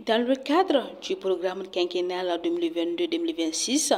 Dans le cadre du programme quinquennal 2022-2026,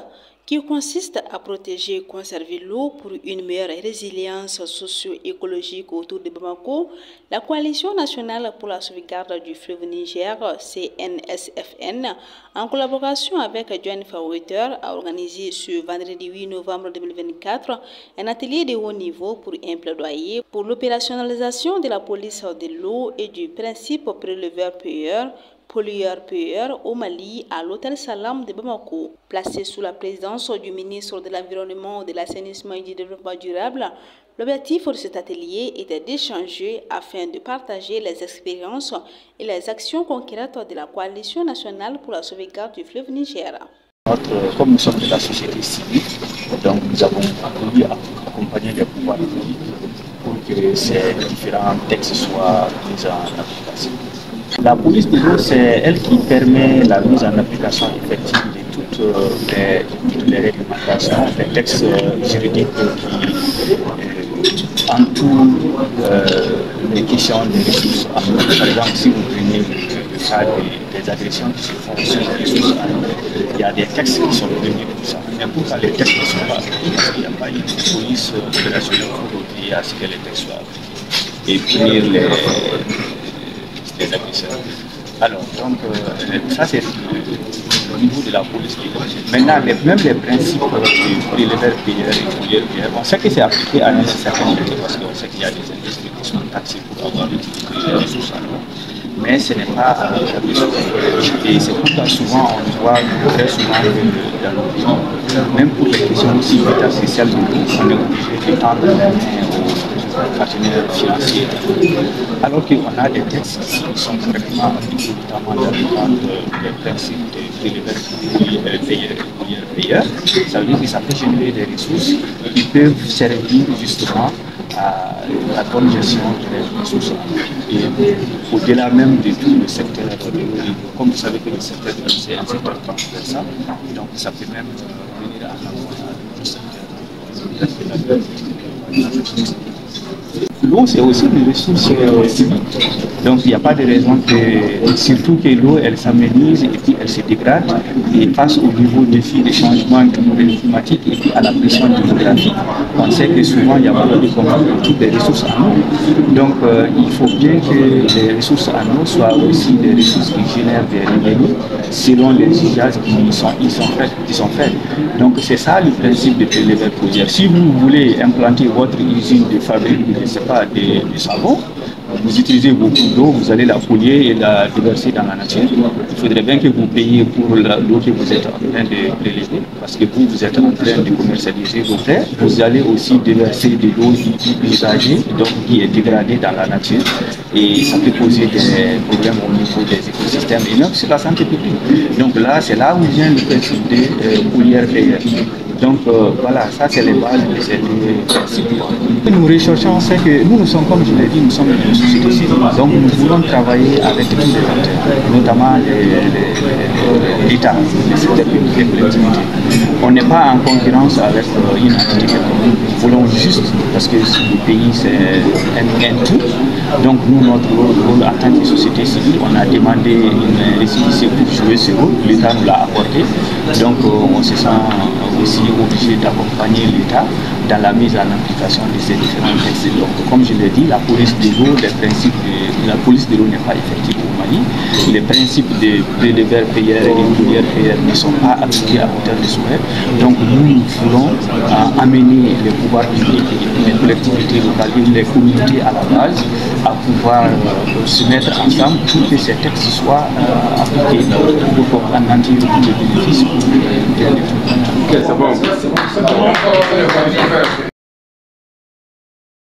qui consiste à protéger et conserver l'eau pour une meilleure résilience socio-écologique autour de Bamako, la Coalition nationale pour la sauvegarde du fleuve Niger, CNSFN, en collaboration avec Joint Fawiter, a organisé ce vendredi 8 novembre 2024 un atelier de haut niveau pour un plaidoyer pour l'opérationnalisation de la police de l'eau et du principe préleveur-payeur, pollueur-payeur au Mali à l'hôtel Salam de Bamako. Placé sous la présidence du ministre de l'Environnement, de l'Assainissement et du Développement durable, l'objectif de cet atelier était d'échanger afin de partager les expériences et les actions concrètes de la Coalition nationale pour la sauvegarde du fleuve Niger. Comme nous sommes de la société civile, donc nous avons voulu accompagner les pouvoirs publics pour que ces différents textes soient mis en application. La police de l'eau, c'est elle qui permet la mise en application effective de toutes les réglementations, les textes juridiques qui entourent les questions des ressources. Par exemple, si vous prenez le cas des agressions qui se font sur les ressources, il y a des textes qui sont venus pour ça. Mais pourquoi les textes ne sont pas appliqués? Parce qu'il n'y a pas une police opérationnelle pour obliger à ce que les textes soient appliqués et punir les agresseurs. Alors, donc, ça c'est au niveau de la police. Maintenant, même les principes du préleveur-payeur et pollueur-payeur, on sait que c'est appliqué à une certaine degré parce qu'on sait qu'il y a des industries qui sont taxées pour avoir utilisé les ressources en eau. Mais ce n'est pas et c'est pourquoi souvent on voit très souvent que dans nos pays, même pour les questions aussi d'état social de l'eau, on est obligé de tendre la main aux partenaires financiers. Alors qu'on a des textes qui sont correctement appliqués, notamment dans le cadre des principes de préleveur-payeur. Ça veut dire que ça peut générer des ressources qui peuvent servir justement à la bonne gestion des ressources. Et au-delà même de tout le secteur de l'eau, comme vous savez que le secteur de l'eau c'est un secteur transversal, donc ça peut même venir à le secteur. L'eau, c'est aussi une ressource civique. Donc, il n'y a pas de raison que, surtout que l'eau, elle s'aménise et puis elle se dégrade. Et face au nouveau défi des changements climatiques et puis à la pression démographique, on sait que souvent, il y a beaucoup de conflits autour des ressources en eau. Donc, il faut bien que les ressources en eau soient aussi des ressources qui génèrent des revenus selon les usages qui sont faits. Donc, c'est ça le principe de préleveur-payeur. Si vous voulez implanter votre usine de fabrique, je ne sais pas, de savon, vous utilisez beaucoup d'eau, vous allez la polluer et la déverser dans la nature. Il faudrait bien que vous payiez pour l'eau que vous êtes en train de prélever, parce que vous êtes en train de commercialiser vos terres. Vous allez aussi déverser de l'eau usagée, donc qui est dégradée dans la nature, et ça peut poser des problèmes au niveau des écosystèmes et même sur la santé publique. Donc là, c'est là où vient le principe de pollueur-payeur. Donc voilà, ça c'est les bases de ces principes. Nous recherchons, c'est que nous sommes, comme je l'ai dit, nous sommes une société civile. Donc nous voulons travailler avec tous les acteurs, notamment l'État, les secteurs publics et les collectivités. On n'est pas en concurrence avec une entité quelconque. Nous voulons juste, parce que le pays c'est un tout. Donc nous, notre rôle en tant que société civile, on a demandé une récépissé pour jouer ce rôle. L'État nous l'a apporté. Donc on se sent aussi obligé d'accompagner l'État dans la mise en application de ces différents textes. Donc, comme je l'ai dit, la police de l'eau, la police de l'eau n'est pas effective au Mali. Les principes de préleveur-payeur et pollueur-payeur ne sont pas appliqués à hauteur de souhait. Donc, nous voulons amener les pouvoirs publics et les collectivités locales et les communautés à la base à pouvoir se mettre ensemble pour que ces textes soient appliqués pour en tirer tous les bénéfices pour le bien de tout le monde. C'est bon.